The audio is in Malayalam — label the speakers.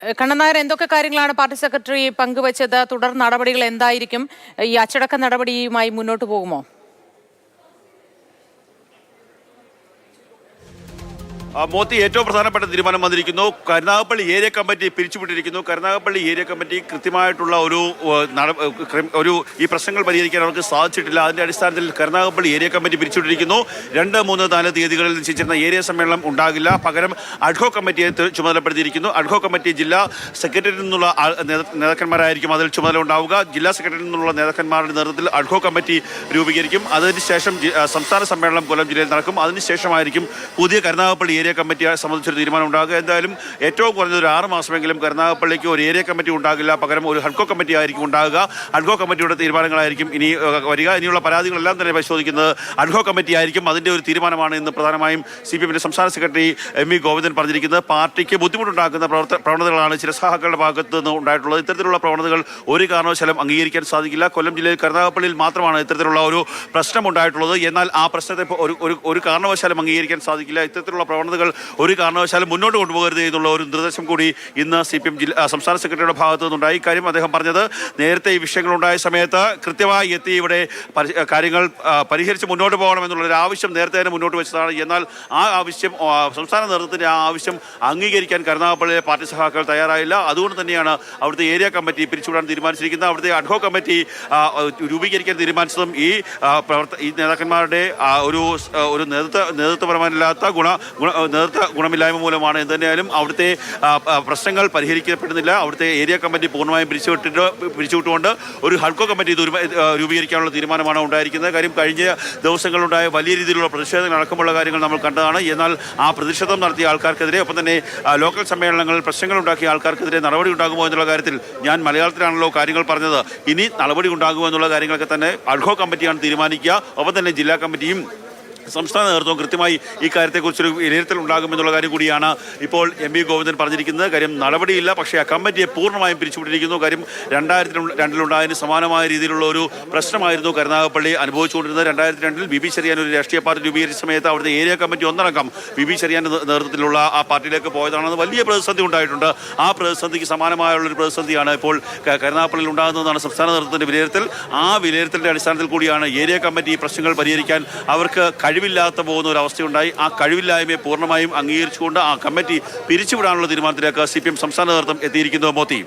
Speaker 1: കണ്ണൻ നായർ എന്തൊക്കെ കാര്യങ്ങളാണ് പാർട്ടി സെക്രട്ടറി പങ്കുവച്ചത്? തുടർ നടപടികൾ എന്തായിരിക്കും? ഈ അച്ചടക്ക നടപടിയുമായി മുന്നോട്ട് പോകുമോ?
Speaker 2: മോത്തി ഏറ്റവും പ്രധാനപ്പെട്ട തീരുമാനം വന്നിരിക്കുന്നു. കരുനാഗപ്പള്ളി ഏരിയ കമ്മിറ്റി പിരിച്ചുവിട്ടിരിക്കുന്നു. കരുനാഗപ്പള്ളി ഏരിയ കമ്മിറ്റി കൃത്യമായിട്ടുള്ള ഒരു ഈ പ്രശ്നങ്ങൾ പരിഹരിക്കാൻ അവർക്ക് സാധിച്ചിട്ടില്ല. അതിന്റെ അടിസ്ഥാനത്തിൽ കരുനാഗപ്പള്ളി ഏരിയ കമ്മിറ്റി പിരിച്ചുവിട്ടിരിക്കുന്നു. 2, 3, 4 തീയതികളിൽ നിശ്ചയിച്ചിരുന്ന ഏരിയ സമ്മേളനം ഉണ്ടാകില്ല. പകരം അഡ്ഹോക് കമ്മിറ്റിയെ ചുമതലപ്പെടുത്തിയിരിക്കുന്നു. അഡ്ഹോക് കമ്മിറ്റി ജില്ലാ സെക്രട്ടറിയിൽ നിന്നുള്ള നേതാക്കന്മാരായിരിക്കും അതിൽ ചുമതല ഉണ്ടാവുക. ജില്ലാ സെക്രട്ടറിയിൽ നിന്നുള്ള നേതാക്കന്മാരുടെ നേതൃത്വത്തിൽ അഡ്ഹോക് കമ്മിറ്റി രൂപീകരിക്കും. അതിനുശേഷം സംസ്ഥാന സമ്മേളനം കൊല്ലം ജില്ലയിൽ നടക്കും. അതിനുശേഷമായിരിക്കും പുതിയ കരുനാഗപ്പള്ളി ഏരിയ കമ്മിറ്റിയെ സംബന്ധിച്ചൊരു തീരുമാനം ഉണ്ടാകുക. എന്തായാലും ഏറ്റവും കുറഞ്ഞത് ഒരു 6 മാസമെങ്കിലും കരുനാഗപ്പള്ളിക്ക് ഒരു ഏരിയ കമ്മിറ്റി ഉണ്ടാകില്ല. പകരം ഒരു ഹഡ്കോ കമ്മിറ്റി ആയിരിക്കും ഉണ്ടാകുക. ഹഡ്കോ കമ്മിറ്റിയുടെ തീരുമാനങ്ങളായിരിക്കും ഇനി വരിക. ഇനിയുള്ള പരാതികളെല്ലാം തന്നെ പരിശോധിക്കുന്നത് ഹഡ്കോ കമ്മിറ്റി ആയിരിക്കും. അതിൻ്റെ ഒരു തീരുമാനമാണ് ഇന്ന് പ്രധാനമായും CPM സംസ്ഥാന സെക്രട്ടറി MV ഗോവിന്ദൻ പറഞ്ഞിരിക്കുന്നത്. പാർട്ടിക്ക് ബുദ്ധിമുട്ടുണ്ടാക്കുന്ന പ്രവണതകളാണ് ചില സഹാക്കളുടെ ഭാഗത്ത് നിന്ന് ഉണ്ടായിട്ടുള്ളത്. ഇത്തരത്തിലുള്ള പ്രവണതകൾ ഒരു കാരണവശാലും അംഗീകരിക്കാൻ സാധിക്കില്ല. കൊല്ലം ജില്ലയിൽ കരുനാഗപ്പള്ളിയിൽ മാത്രമാണ് ഇത്തരത്തിലുള്ള ഒരു പ്രശ്നം ഉണ്ടായിട്ടുള്ളത്. എന്നാൽ ആ പ്രശ്നത്തെ ഒരു കാരണവശാലും അംഗീകരിക്കാൻ സാധിക്കില്ല. ഇത്തരത്തിലുള്ള പ്രവണതകൾ ഒരു കാരണവശാലും മുന്നോട്ട് കൊണ്ടുപോകരുത് എന്നുള്ള ഒരു നിർദ്ദേശം കൂടി ഇന്ന് CPM സംസ്ഥാന സെക്രട്ടറിയുടെ ഭാഗത്തു നിന്നുണ്ടായി. ഇക്കാര്യം അദ്ദേഹം പറഞ്ഞത് നേരത്തെ ഈ വിഷയങ്ങളുണ്ടായ സമയത്ത് കൃത്യമായി എത്തി ഇവിടെ കാര്യങ്ങൾ പരിഹരിച്ച് മുന്നോട്ട് പോകണമെന്നുള്ളൊരു ആവശ്യം നേരത്തെ തന്നെ മുന്നോട്ട് വെച്ചതാണ്. എന്നാൽ ആ ആവശ്യം സംസ്ഥാന നേതൃത്വത്തിൻ്റെ ആ ആവശ്യം അംഗീകരിക്കാൻ കരുനാഗപ്പള്ളിയിലെ പാർട്ടി സഹാക്കൾ തയ്യാറായില്ല. അതുകൊണ്ട് തന്നെയാണ് അവിടുത്തെ ഏരിയ കമ്മിറ്റി പിരിച്ചുവിടാൻ തീരുമാനിച്ചിരിക്കുന്നത്. അവിടുത്തെ അഡ്ഹോക് കമ്മിറ്റി രൂപീകരിക്കാൻ തീരുമാനിച്ചതും ഈ നേതാക്കന്മാരുടെ ഒരു നേതൃത്വപരമല്ലാത്ത നേതൃത്വ ഗുണമില്ലായ്മ മൂലമാണ്. എന്തുതന്നെയായാലും അവിടുത്തെ പ്രശ്നങ്ങൾ പരിഹരിക്കപ്പെടുന്നില്ല. അവിടുത്തെ ഏരിയ കമ്മിറ്റി പൂർണ്ണമായും പിരിച്ചുവിട്ടുകൊണ്ട് ഒരു ഹഡ്കോ കമ്മിറ്റി രൂപീകരിക്കാനുള്ള തീരുമാനമാണ് ഉണ്ടായിരിക്കുന്നത്. കാര്യം കഴിഞ്ഞ ദിവസങ്ങളുണ്ടായ വലിയ രീതിയിലുള്ള പ്രതിഷേധങ്ങൾ അടക്കമുള്ള കാര്യങ്ങൾ നമ്മൾ കണ്ടതാണ്. എന്നാൽ ആ പ്രതിഷേധം നടത്തിയ ആൾക്കാർക്കെതിരെ, ഒപ്പം തന്നെ ലോക്കൽ സമ്മേളനങ്ങളിൽ പ്രശ്നങ്ങൾ ഉണ്ടാക്കിയ ആൾക്കാർക്കെതിരെ നടപടി ഉണ്ടാകുമോ എന്നുള്ള കാര്യത്തിൽ ഞാൻ മലയാളത്തിലാണല്ലോ കാര്യങ്ങൾ പറഞ്ഞത്. ഇനി നടപടി ഉണ്ടാകുമോ എന്നുള്ള കാര്യങ്ങളൊക്കെ തന്നെ ഹഡ്കോ കമ്മിറ്റിയാണ് തീരുമാനിക്കുക. ഒപ്പം തന്നെ ജില്ലാ കമ്മിറ്റിയും സംസ്ഥാന നേതൃത്വം കൃത്യമായി ഈ കാര്യത്തെക്കുറിച്ചൊരു വിലയിരുത്തൽ ഉണ്ടാകുമെന്നുള്ള കാര്യം കൂടിയാണ് ഇപ്പോൾ MV ഗോവിന്ദൻ പറഞ്ഞിരിക്കുന്നത്. കാര്യം നടപടിയില്ല, പക്ഷേ ആ കമ്മിറ്റിയെ പൂർണ്ണമായും പിരിച്ചുവിട്ടിരിക്കുന്നു. കാര്യം 2002 സമാനമായ രീതിയിലുള്ള ഒരു പ്രശ്നമായിരുന്നു കരുനാഗപ്പള്ളി അനുഭവിച്ചുകൊണ്ടിരുന്നത്. 2002 BB ചെറിയാൻ ഒരു രാഷ്ട്രീയ പാർട്ടി രൂപീകരിച്ച സമയത്ത് അവിടുത്തെ ഏരിയ കമ്മിറ്റി ഒന്നടങ്കം BB ചെറിയാൻ്റെ നേതൃത്വത്തിലുള്ള ആ പാർട്ടിയിലേക്ക് പോയതാണെന്ന് വലിയ പ്രതിസന്ധി ഉണ്ടായിട്ടുണ്ട്. ആ പ്രതിസന്ധിക്ക് സമാനമായുള്ളൊരു പ്രതിസന്ധിയാണ് ഇപ്പോൾ കരുനാഗപ്പള്ളിയിൽ ഉണ്ടാകുന്നതെന്നാണ് സംസ്ഥാന നേതൃത്വത്തിൻ്റെ വിലയിരുത്തൽ. ആ വിലയിരുത്തലിൻ്റെ അടിസ്ഥാനത്തിൽ കൂടിയാണ് ഏരിയ കമ്മിറ്റി ഈ പ്രശ്നങ്ങൾ പരിഹരിക്കാൻ അവർക്ക് കഴിവില്ലാത്ത പോകുന്ന ഒരു അവസ്ഥയുണ്ടായി. ആ കഴിവില്ലായ്മയെ പൂർണ്ണമായും അംഗീകരിച്ചുകൊണ്ട് ആ കമ്മിറ്റി പിരിച്ചുവിടാനുള്ള തീരുമാനത്തിലേക്ക് CPM സംസ്ഥാന നേതൃത്വം എത്തിയിരിക്കുന്നു. മോത്തി.